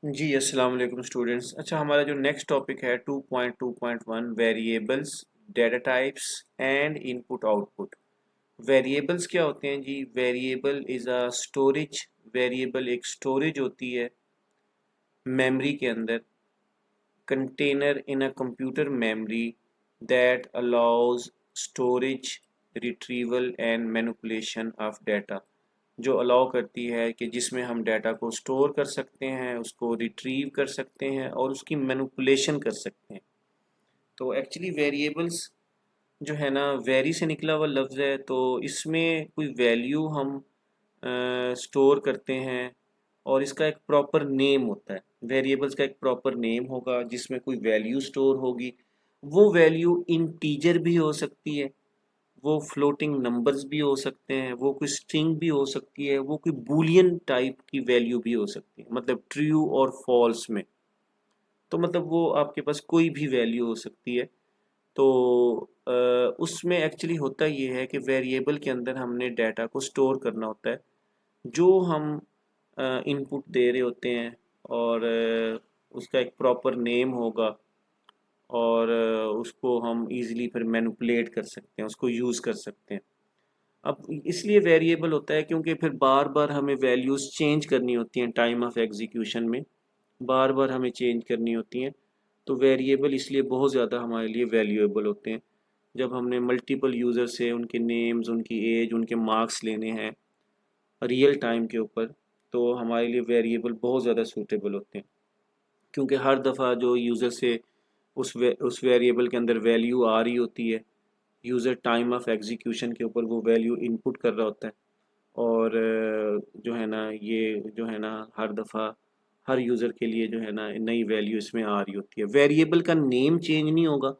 जी अस्सलाम वालेकुम स्टूडेंट्स। अच्छा, हमारा जो नेक्स्ट टॉपिक है 2.2.1 variables, data types and input output. Variables क्या होते हैं जी? Variable is a storage. Variable एक स्टोरेज होती है मेमोरी के अंदर, container in a computer memory that allows storage, retrieval and manipulation of data. जो अलाउ करती है कि जिसमें हम डाटा को स्टोर कर सकते हैं, उसको रिट्रीव कर सकते हैं और उसकी मैनिपुलेशन कर सकते हैं। तो एक्चुअली वेरिएबल्स जो है ना, वेरी से निकला हुआ लफ्ज़ है, तो इसमें कोई वैल्यू हम स्टोर करते हैं और इसका एक प्रॉपर नेम होता है। वेरिएबल्स का एक प्रॉपर नेम होगा जिसमें कोई वैल्यू स्टोर होगी। वो वैल्यू इंटीजर भी हो सकती है, वो फ्लोटिंग नंबर्स भी हो सकते हैं, वो कोई स्ट्रिंग भी हो सकती है, वो कोई बूलियन टाइप की वैल्यू भी हो सकती है, मतलब ट्रू और फॉल्स में। तो मतलब वो आपके पास कोई भी वैल्यू हो सकती है। तो उसमें एक्चुअली होता ये है कि वेरिएबल के अंदर हमने डाटा को स्टोर करना होता है जो हम इनपुट दे रहे होते हैं, और उसका एक प्रॉपर नेम होगा, और उसको हम इजीली फिर मैनिपुलेट कर सकते हैं, उसको यूज़ कर सकते हैं। अब इसलिए वेरिएबल होता है क्योंकि फिर बार बार हमें वैल्यूज़ चेंज करनी होती हैं टाइम ऑफ एग्जीक्यूशन में, बार बार हमें चेंज करनी होती हैं। तो वेरिएबल इसलिए बहुत ज़्यादा हमारे लिए वैल्यूएबल होते हैं। जब हमने मल्टीपल यूज़र से उनके नेम्स, उनकी एज, उनके मार्क्स लेने हैं रियल टाइम के ऊपर, तो हमारे लिए वेरिएबल बहुत ज़्यादा सूटेबल होते हैं। क्योंकि हर दफ़ा जो यूज़र से उस वेरिएबल के अंदर वैल्यू आ रही होती है, यूज़र टाइम ऑफ एग्जीक्यूशन के ऊपर वो वैल्यू इनपुट कर रहा होता है, और जो है ना, ये जो है ना, हर दफ़ा हर यूज़र के लिए जो है ना नई वैल्यू इसमें आ रही होती है। वेरिएबल का नेम चेंज नहीं होगा,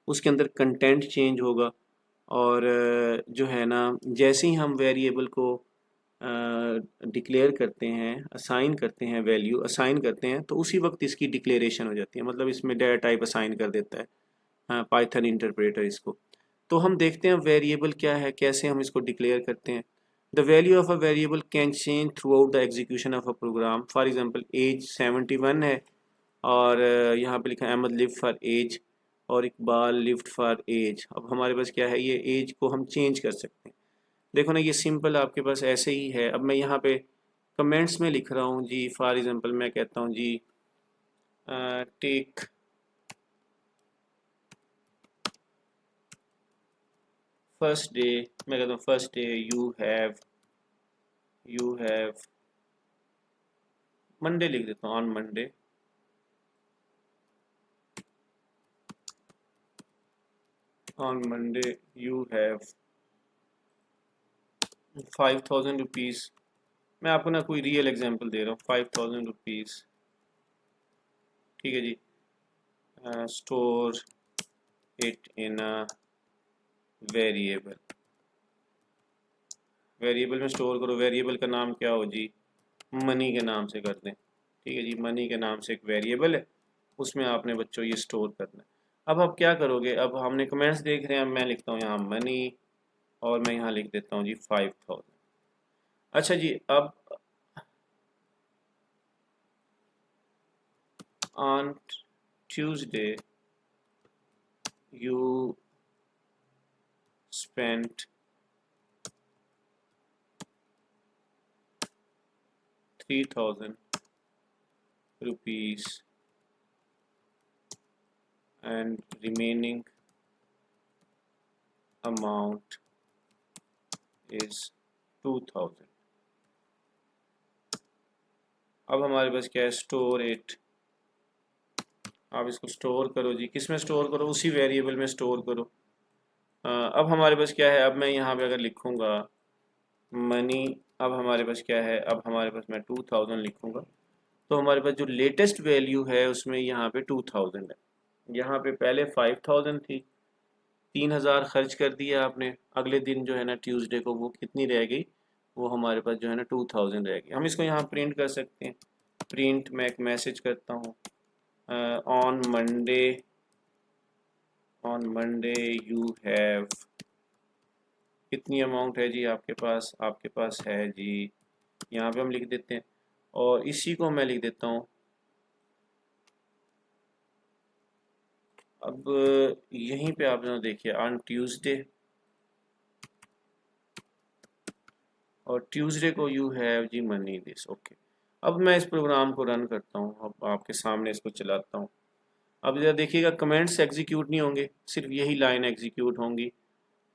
उसके अंदर कंटेंट चेंज होगा। और जो है ना, जैसे ही हम वेरिएबल को डिक्लेयर करते हैं, असाइन करते हैं, वैल्यू असाइन करते हैं, तो उसी वक्त इसकी डिक्लेरेशन हो जाती है। मतलब इसमें डाटा टाइप असाइन कर देता है पाइथन इंटरप्रेटर इसको। तो हम देखते हैं वेरिएबल क्या है, कैसे हम इसको डिक्लेयर करते हैं। The value of a variable can change throughout the execution of a program. For example as 71 है, और यहाँ पे लिखा है अहमद लिव फॉर एज, और इकबाल लिव्ड फॉर एज। अब हमारे पास क्या है, ये एज को हम चेंज कर सकते हैं। देखो ना, ये सिंपल आपके पास ऐसे ही है। अब मैं यहाँ पे कमेंट्स में लिख रहा हूँ जी, फॉर एग्जांपल मैं कहता हूँ जी टेक फर्स्ट डे। मैं कहता हूँ first day you have Monday लिख देता हूँ, on Monday. On Monday you have 5,000 rupees. मैं आपको ना कोई रियल एग्जांपल दे रहा हूँ, 5,000 रुपीज़। ठीक है जी। Store it in a variable. Variable में स्टोर करो। वेरिएबल का नाम क्या हो जी? मनी के नाम से कर दें। ठीक है जी, मनी के नाम से एक वेरिएबल है, उसमें आपने बच्चों ये स्टोर करना है। अब आप क्या करोगे? अब हमने कमेंट्स देख रहे हैं, मैं लिखता हूँ यहाँ मनी, और मैं यहाँ लिख देता हूँ जी 5,000। अच्छा जी, अब on Tuesday you spent 3,000 rupees and remaining amount is 2,000। अब हमारे पास क्या है? Store it. आप इसको स्टोर करो जी, किस में स्टोर करो? उसी वेरिएबल में स्टोर करो। अब हमारे पास क्या है? अब मैं यहाँ पे अगर लिखूँगा मनी, अब हमारे पास क्या है? अब हमारे पास मैं 2,000 लिखूँगा, तो हमारे पास जो लेटेस्ट वैल्यू है उसमें यहाँ पे 2,000 है। यहाँ पे पहले 5,000 थी, 3,000 खर्च कर दिया आपने। अगले दिन जो है ना, ट्यूसडे को, वो कितनी रह गई? वो हमारे पास जो है ना 2,000 रह गई। हम इसको यहाँ प्रिंट कर सकते हैं। प्रिंट, मैं एक मैसेज करता हूँ, on Monday, on Monday you have, कितनी अमाउंट है जी आपके पास? आपके पास है जी, यहाँ पे हम लिख देते हैं, और इसी को मैं लिख देता हूँ अब यहीं पे आप देखिए ऑन ट्यूसडे, और ट्यूसडे को you have G money this. Okay, अब मैं इस प्रोग्राम को रन करता हूँ, अब आपके सामने इसको चलाता हूँ। अब जरा देखिएगा कमेंट्स एग्जीक्यूट नहीं होंगे, सिर्फ यही लाइन एग्जीक्यूट होंगी।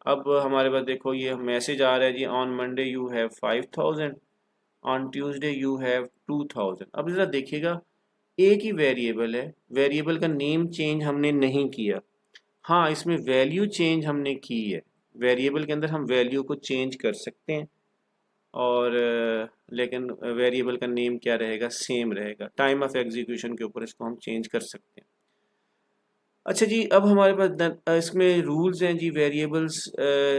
अब हमारे पास देखो ये मैसेज आ रहा है जी, on Monday you have 5000, on Tuesday you have 2000। अब ज़रा देखिएगा एक ही वेरिएबल है, वेरिएबल का नेम चेंज हमने नहीं किया। हाँ, इसमें वैल्यू चेंज हमने की है, वेरिएबल के अंदर हम वैल्यू को चेंज कर सकते हैं, और लेकिन वेरिएबल का नेम क्या रहेगा, सेम रहेगा। टाइम ऑफ एग्जीक्यूशन के ऊपर इसको हम चेंज कर सकते हैं। अच्छा जी, अब हमारे पास इसमें रूल्स हैं जी, variables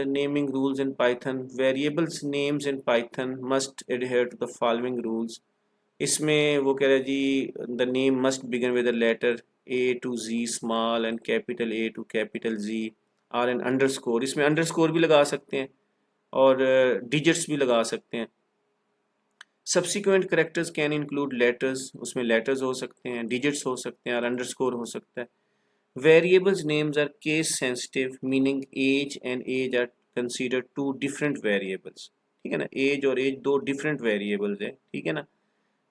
naming rules in Python. Variables names in Python must adhere to the following rules. इसमें वो कह रहा है जी, the name must begin with the letter A to Z small and capital A to capital Z, or an underscore. इसमें underscore भी लगा सकते हैं और डिजिट्स भी लगा सकते हैं। Subsequent characters can include letters, उसमें लेटर्स हो सकते हैं, डिजिट्स हो सकते हैं और अंडरस्कोर हो सकता है। Variables names are case sensitive, meaning age and age are considered two different variables। ठीक है ना, एज और एज दो डिफरेंट वेरिएबल्स है, ठीक है ना।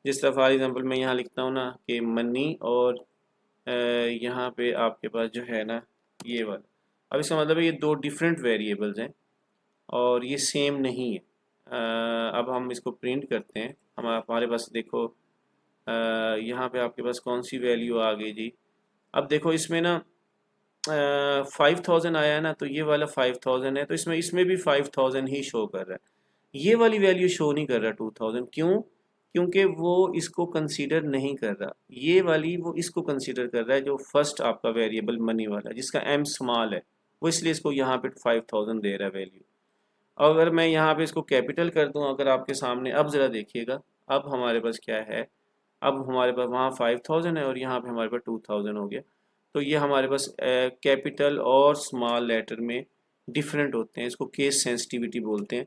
जिस तरह फॉर एग्जांपल मैं यहाँ लिखता हूँ ना कि मनी, और यहाँ पे आपके पास जो है ना ये वाला, अब इसका मतलब है ये दो डिफरेंट वेरिएबल्स हैं और ये सेम नहीं है। अब हम इसको प्रिंट करते हैं, हमारे पास देखो यहाँ पे आपके पास कौन सी वैल्यू आ गई जी। अब देखो इसमें ना 5000 आया है ना, तो ये वाला 5000 है, तो इसमें इसमें भी 5000 ही शो कर रहा है। ये वाली वैल्यू शो नहीं कर रहा 2000, क्यों? क्योंकि वो इसको कंसीडर नहीं कर रहा, ये वाली वो इसको कंसीडर कर रहा है, जो फर्स्ट आपका वेरिएबल मनी वाला जिसका एम स्मॉल है, वो इसलिए इसको यहाँ पे 5000 दे रहा है वैल्यू। अगर मैं यहाँ पे इसको कैपिटल कर दूँ अगर आपके सामने, अब ज़रा देखिएगा, अब हमारे पास क्या है, अब हमारे पास वहाँ 5000 है और यहाँ पे हमारे पास 2000 हो गया। तो ये हमारे पास कैपिटल और स्मॉल लेटर में डिफरेंट होते हैं, इसको केस सेंसिटिविटी बोलते हैं।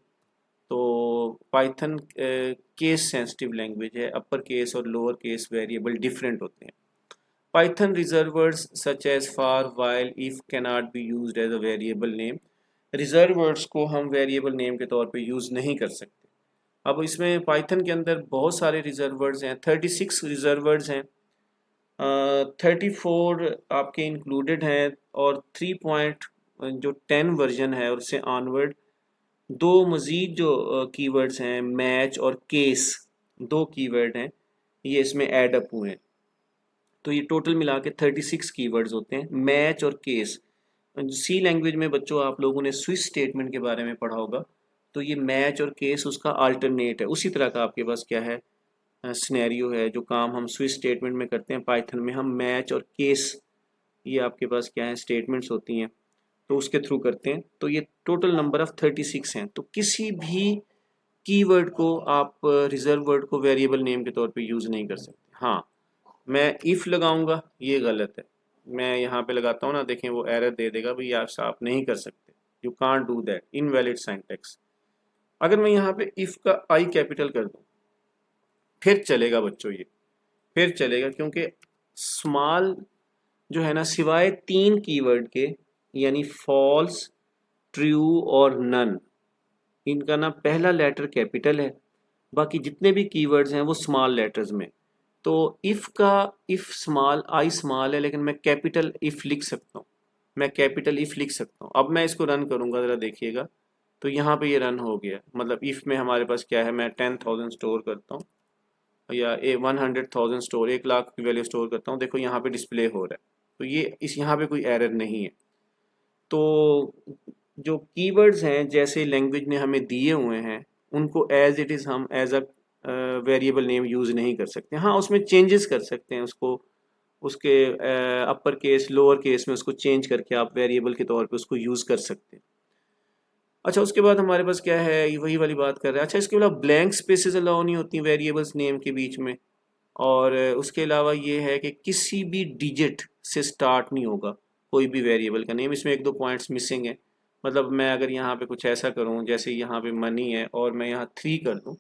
तो पाइथन केस सेंसिटिव लैंग्वेज है, अपर केस और लोअर केस वेरिएबल डिफरेंट होते हैं। Python reserve words such as for, while, if cannot be used as a variable name. Reserve words को हम वेरिएबल नेम के तौर पे यूज़ नहीं कर सकते। अब इसमें पाइथन के अंदर बहुत सारे रिजर्व वर्ड्स हैं, 36 रिजर्व वर्ड्स हैं, 34 आपके इंक्लूडेड हैं, और 3 पॉइंट जो 10 वर्जन है और उससे ऑनवर्ड दो मज़ीद जो कीवर्ड्स हैं, मैच और केस, दो कीवर्ड हैं, ये इसमें ऐड अप हुए हैं। तो ये टोटल मिला के 36 कीवर्ड्स होते हैं, मैच और केस। सी लैंग्वेज में बच्चों आप लोगों ने स्विच स्टेटमेंट के बारे में पढ़ा होगा, तो ये मैच और केस उसका अल्टरनेट है। उसी तरह का आपके पास क्या है, सिनेरियो है, जो काम हम स्विच स्टेटमेंट में करते हैं पाइथन में हम मैच और केस, ये आपके पास क्या है स्टेटमेंट्स होती हैं, तो उसके थ्रू करते हैं। तो ये टोटल नंबर ऑफ 36 हैं। तो किसी भी कीवर्ड को आप रिजर्व वर्ड को वेरिएबल नेम के तौर पे यूज़ नहीं कर सकते। हाँ, मैं इफ़ लगाऊंगा ये गलत है, मैं यहाँ पे लगाता हूँ ना, देखें वो एरर दे देगा भाई आप नहीं कर सकते, you can't do that, invalid syntax. अगर मैं यहाँ पे इफ़ का आई कैपिटल कर दूँ फिर चलेगा बच्चों, ये फिर चलेगा, क्योंकि स्मॉल जो है ना, सिवाय 3 कीवर्ड के, यानी फॉल्स, ट्रू और नन, इनका ना पहला लेटर कैपिटल है, बाकी जितने भी कीवर्ड्स हैं वो स्मॉल लेटर्स में। तो इफ़ का, इफ़ स्मॉल, आई स्मॉल है, लेकिन मैं कैपिटल इफ़ लिख सकता हूँ, मैं कैपिटल इफ़ लिख सकता हूँ। अब मैं इसको रन करूँगा, ज़रा देखिएगा, तो यहाँ पे ये रन हो गया। मतलब इफ़ में हमारे पास क्या है, मैं 10,000 स्टोर करता हूँ या 100,000 स्टोर, 1 लाख की वैल्यू स्टोर करता हूँ, देखो यहाँ पे डिस्प्ले हो रहा है। तो ये इस यहाँ पे कोई एरर नहीं है। तो जो कीवर्ड्स हैं जैसे लैंग्वेज ने हमें दिए हुए हैं, उनको एज इट इज़ हम as a variable name use नहीं कर सकते। हाँ, उसमें चेंजेस कर सकते हैं, उसको उसके अपर केस लोअर केस में उसको चेंज करके आप वेरिएबल के तौर पे उसको यूज़ कर सकते हैं। अच्छा, उसके बाद हमारे पास क्या है, ये वही वाली बात कर रहे हैं। अच्छा, इसके अलावा ब्लैंक स्पेसेस अलाउ नहीं होती वेरिएबल्स नेम के बीच में, और उसके अलावा ये है कि किसी भी डिजिट से स्टार्ट नहीं होगा कोई भी वेरिएबल का नेम। इसमें 1-2 पॉइंट्स मिसिंग है। मतलब मैं अगर यहाँ पे कुछ ऐसा करूँ, जैसे यहाँ पे मनी है और मैं यहाँ 3 कर दूँ,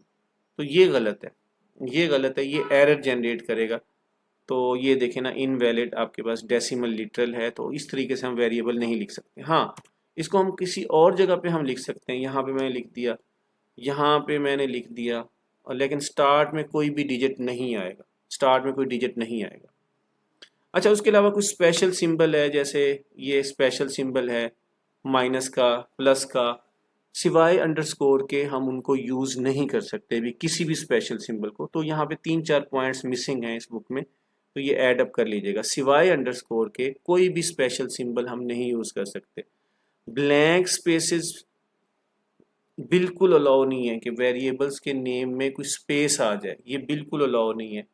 तो ये गलत है, ये गलत है, ये एरर जनरेट करेगा। तो ये देखें ना, इनवैलिड आपके पास डेसिमल लिटरल है, तो इस तरीके से हम वेरिएबल नहीं लिख सकते। हाँ, इसको हम किसी और जगह पे हम लिख सकते हैं। यहाँ पे मैंने लिख दिया, यहाँ पे मैंने लिख दिया, और लेकिन स्टार्ट में कोई भी डिजिट नहीं आएगा, स्टार्ट में कोई डिजिट नहीं आएगा। अच्छा, उसके अलावा कुछ स्पेशल सिंबल है, जैसे ये स्पेशल सिंबल है माइनस का, प्लस का, सिवाय अंडरस्कोर के हम उनको यूज़ नहीं कर सकते भी, किसी भी स्पेशल सिंबल को। तो यहाँ पे 3-4 पॉइंट्स मिसिंग हैं इस बुक में, तो ये ऐड अप कर लीजिएगा। सिवाय अंडरस्कोर के कोई भी स्पेशल सिंबल हम नहीं यूज़ कर सकते। ब्लैंक स्पेसेस बिल्कुल अलाउ नहीं है कि वेरिएबल्स के नेम में कोई स्पेस आ जाए, ये बिल्कुल अलाउ नहीं है,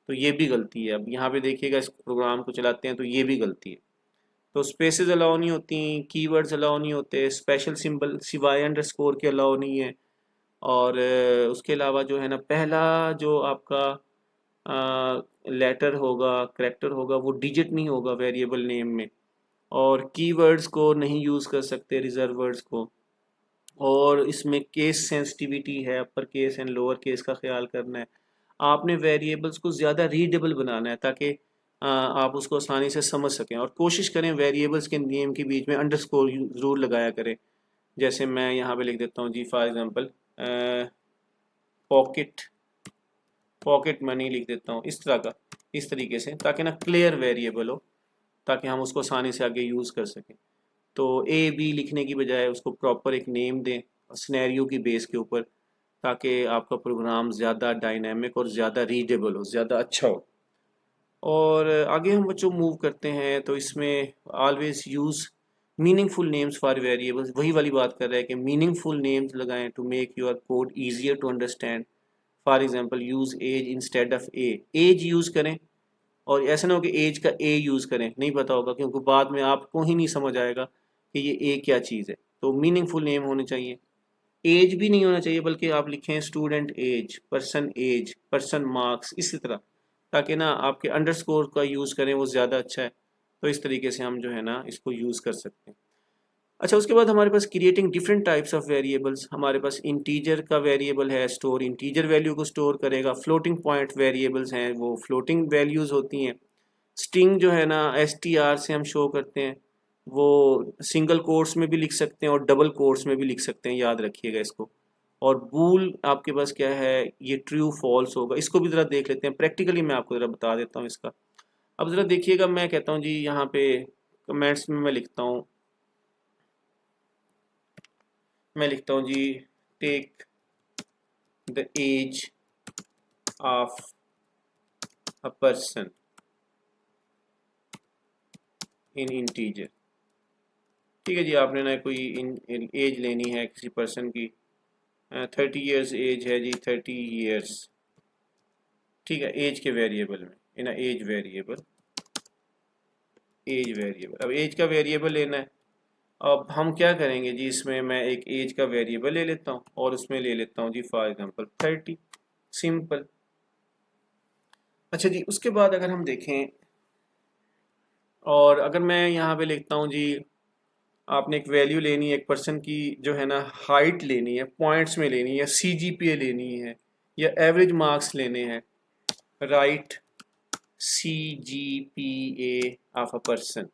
तो ये भी गलती है। अब यहाँ पे देखिएगा, इस प्रोग्राम को चलाते हैं तो ये भी गलती है। तो स्पेसेस अलाउ नहीं होती, कीवर्ड्स अलाउ नहीं होते, स्पेशल सिंबल सिवाय अंडरस्कोर के अलाउ नहीं है, और उसके अलावा जो है ना, पहला जो आपका लेटर होगा, करैक्टर होगा, वो डिजिट नहीं होगा वेरिएबल नेम में, और कीवर्ड्स को नहीं यूज़ कर सकते, रिजर्व वर्ड्स को, और इसमें केस सेंसिटिविटी है, upper case and lower case का ख्याल करना है। आपने वेरिएबल्स को ज़्यादा रीडेबल बनाना है ताकि आप उसको आसानी से समझ सकें, और कोशिश करें वेरिएबल्स के नेम के बीच में अंडरस्कोर ज़रूर लगाया करें। जैसे मैं यहाँ पे लिख देता हूँ जी, for example pocket, pocket money लिख देता हूँ, इस तरह का, इस तरीके से, ताकि ना क्लियर वेरिएबल हो, ताकि हम उसको आसानी से आगे यूज़ कर सकें। तो ए बी लिखने की बजाय उसको प्रॉपर एक नेम दें सिनेरियो की बेस के ऊपर, ताकि आपका प्रोग्राम ज़्यादा डायनामिक और ज़्यादा रीडेबल हो, ज़्यादा अच्छा हो। और आगे हम बच्चों मूव करते हैं, तो इसमें always use meaningful names for variables, वही वाली बात कर रहे हैं कि मीनिंगफुल नेम्स लगाएं to make your code easier to understand. For example use age instead of a, age use करें, और ऐसा ना हो कि एज का ए यूज़ करें, नहीं पता होगा, क्योंकि बाद में आपको ही नहीं समझ आएगा कि ये ए क्या चीज़ है। तो मीनिंगफुल नेम होने चाहिए। एज भी नहीं होना चाहिए, बल्कि आप लिखें स्टूडेंट एज, पर्सन मार्क्स, इसी तरह, ताकि ना आपके अंडरस्कोर का यूज़ करें, वो ज़्यादा अच्छा है। तो इस तरीके से हम जो है ना इसको यूज़ कर सकते हैं। अच्छा, उसके बाद हमारे पास creating different types of variables. हमारे पास इंटीजर का वेरिएबल है, स्टोर इंटीजर वैल्यू को स्टोर करेगा। फ्लोटिंग पॉइंट वेरिएबल्स हैं, वो फ्लोटिंग वैल्यूज़ होती हैं। स्ट्रिंग जो है ना, str से हम शो करते हैं, वो सिंगल कोट्स में भी लिख सकते हैं और डबल कोट्स में भी लिख सकते हैं, याद रखिएगा इसको। और बूल आपके पास क्या है, ये ट्रू फॉल्स होगा। इसको भी ज़रा देख लेते हैं प्रैक्टिकली, मैं आपको ज़रा बता देता हूँ इसका। अब ज़रा देखिएगा, मैं कहता हूँ जी, यहाँ पे कमेंट्स में मैं लिखता हूँ, जी, take the age of a person in integer. ठीक है जी, आपने ना कोई एज लेनी है किसी पर्सन की, 30 ईयर्स एज है जी, 30 ईयर्स। ठीक है, एज के वेरिएबल में, इन एज वेरिएबल, अब एज का वेरिएबल लेना है। अब हम क्या करेंगे जी, इसमें मैं एक एज का वेरिएबल ले लेता हूँ, और उसमें ले लेता हूँ जी फॉर एग्जांपल 30, सिंपल। अच्छा जी, उसके बाद अगर हम देखें, और अगर मैं यहाँ पे लिखता हूँ जी, आपने एक वैल्यू लेनी है एक पर्सन की, जो है ना हाइट लेनी है, पॉइंट्स में लेनी है, या CGPA लेनी है, या एवरेज मार्क्स लेने हैं, right CGPA of a person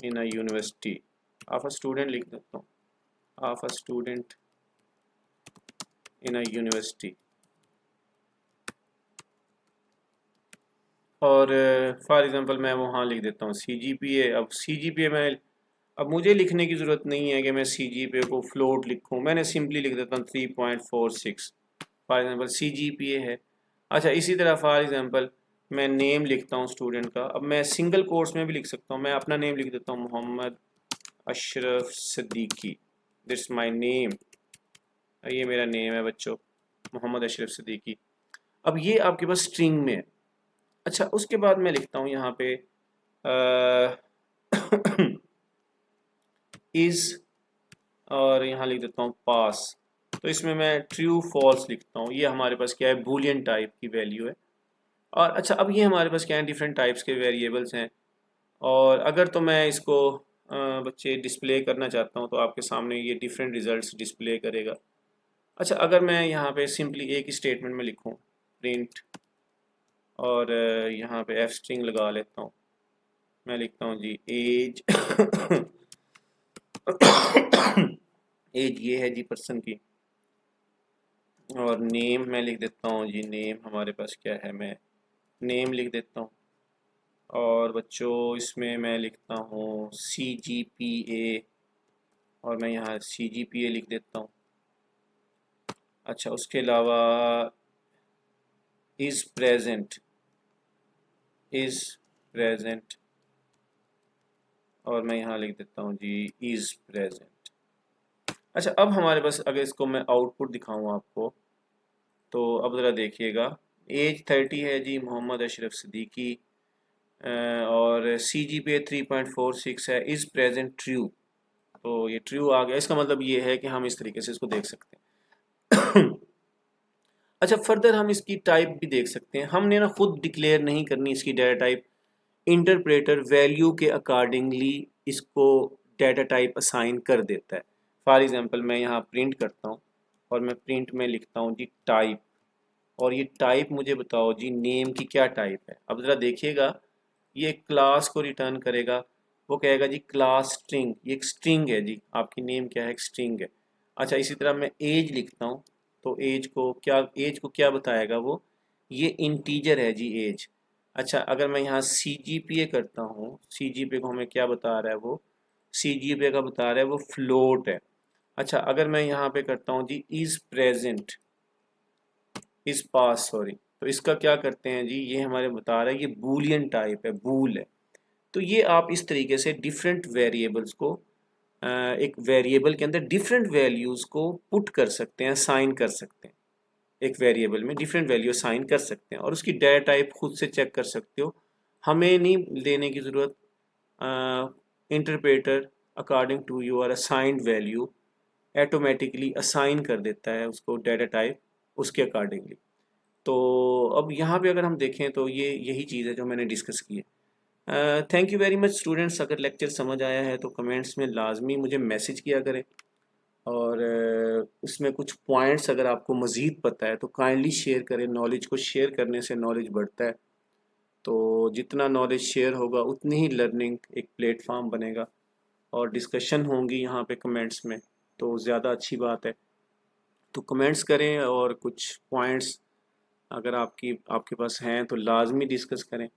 in a university, of a student लिख देता हूँ, of a student in a university. और फॉर एग्जांपल मैं वहाँ लिख देता हूँ CGPA। अब CGPA में, अब मुझे लिखने की ज़रूरत नहीं है कि मैं CGPA को फ्लोट लिखूँ, मैंने सिंपली लिख देता हूँ 3.46, फॉर एग्जांपल CGPA है। अच्छा, इसी तरह फॉर एग्जांपल मैं नेम लिखता हूँ स्टूडेंट का। अब मैं सिंगल कोर्स में भी लिख सकता हूँ, मैं अपना नेम लिख देता हूँ Mohammad Ashraf Siddiqui, this my name, ये मेरा नेम है बच्चों, मोहम्मद अशरफ सिद्दीकी। अब ये आपके पास स्ट्रिंग में है। अच्छा, उसके बाद मैं लिखता हूँ यहाँ पे इज़, और यहाँ लिख देता हूँ पास। तो इसमें मैं ट्रू फॉल्स लिखता हूँ। ये हमारे पास क्या है, बूलियन टाइप की वैल्यू है। और अच्छा, अब ये हमारे पास क्या है, डिफरेंट टाइप्स के वेरिएबल्स हैं। और अगर तो मैं इसको बच्चे डिस्प्ले करना चाहता हूँ, तो आपके सामने ये डिफरेंट रिजल्ट्स डिस्प्ले करेगा। अच्छा, अगर मैं यहाँ पे सिंपली एक ही स्टेटमेंट में लिखूँ, प्रिंट, और यहाँ पे एफ स्ट्रिंग लगा लेता हूँ। मैं लिखता हूँ जी एज एज ये है जी पर्सन की, और नेम मैं लिख देता हूँ जी, नेम हमारे पास क्या है, मैं नेम लिख देता हूँ। और बच्चों इसमें मैं लिखता हूँ CGPA, और मैं यहाँ CGPA लिख देता हूँ। अच्छा उसके अलावा इज़ प्रेजेंट, इज़ प्रेजेंट, और मैं यहाँ लिख देता हूँ जी इज़ प्रेजेंट। अच्छा अब हमारे पास अगर इसको मैं आउटपुट दिखाऊँ आपको, तो अब ज़रा देखिएगा। एज 30 है जी मोहम्मद अशरफ सिद्दीकी, और CGPA 3.46 है, इज़ प्रेजेंट ट्रू। तो ये ट्रू आ गया, इसका मतलब ये है कि हम इस तरीके से इसको देख सकते हैं। अच्छा फर्दर हम इसकी टाइप भी देख सकते हैं। हमने ना खुद डिक्लेयर नहीं करनी इसकी डाटा टाइप, इंटरप्रेटर वैल्यू के अकॉर्डिंगली इसको डाटा टाइप असाइन कर देता है। फॉर एग्जांपल मैं यहाँ प्रिंट करता हूँ, और मैं प्रिंट में लिखता हूँ जी टाइप, और ये टाइप मुझे बताओ जी नेम की क्या टाइप है। अब ज़रा देखिएगा, ये क्लास को रिटर्न करेगा, वो कहेगा जी क्लास स्ट्रिंग, ये एक स्ट्रिंग है जी, आपकी नेम क्या है, एक स्ट्रिंग है। अच्छा इसी तरह मैं एज लिखता हूँ, तो एज को क्या बताएगा वो, ये इंटीजर है जी एज। अच्छा अगर मैं यहाँ CGPA करता हूँ, CGPA को हमें क्या बता रहा है वो, CGPA का बता रहा है वो फ्लोट है। अच्छा अगर मैं यहाँ पे करता हूँ जी is present, is pass sorry, तो इसका क्या करते हैं जी, ये हमारे बता रहा है ये बूलियन टाइप है, बूल है। तो ये आप इस तरीके से डिफरेंट वेरिएबल्स को एक वेरिएबल के अंदर डिफरेंट वैल्यूज़ को पुट कर सकते हैं, साइन कर सकते हैं। एक वेरिएबल में डिफरेंट वैल्यू साइन कर सकते हैं, और उसकी डाटा टाइप खुद से चेक कर सकते हो, हमें नहीं देने की ज़रूरत। Interpreter according to your assigned value automatically assign कर देता है उसको डाटा टाइप उसके अकॉर्डिंगली। तो अब यहाँ पे अगर हम देखें तो ये यही चीज़ है जो मैंने डिस्कस की है। Thank you very much students. अगर लेक्चर समझ आया है तो कमेंट्स में लाजमी मुझे मैसेज किया करें, और इसमें कुछ पॉइंट्स अगर आपको मज़ीद पता है तो काइंडली शेयर करें। नॉलेज को शेयर करने से नॉलेज बढ़ता है, तो जितना नॉलेज शेयर होगा उतनी ही लर्निंग एक प्लेटफॉर्म बनेगा, और डिस्कशन होंगी यहाँ पे कमेंट्स में, तो ज़्यादा अच्छी बात है। तो कमेंट्स करें, और कुछ पॉइंट्स अगर आपके पास हैं तो लाजमी डिस्कस करें,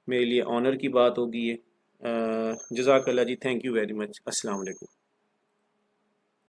मेरे लिए ऑनर की बात होगी ये। जज़ाकल्लाह जी, थैंक यू वेरी मच, अस्सलाम वालेकुम।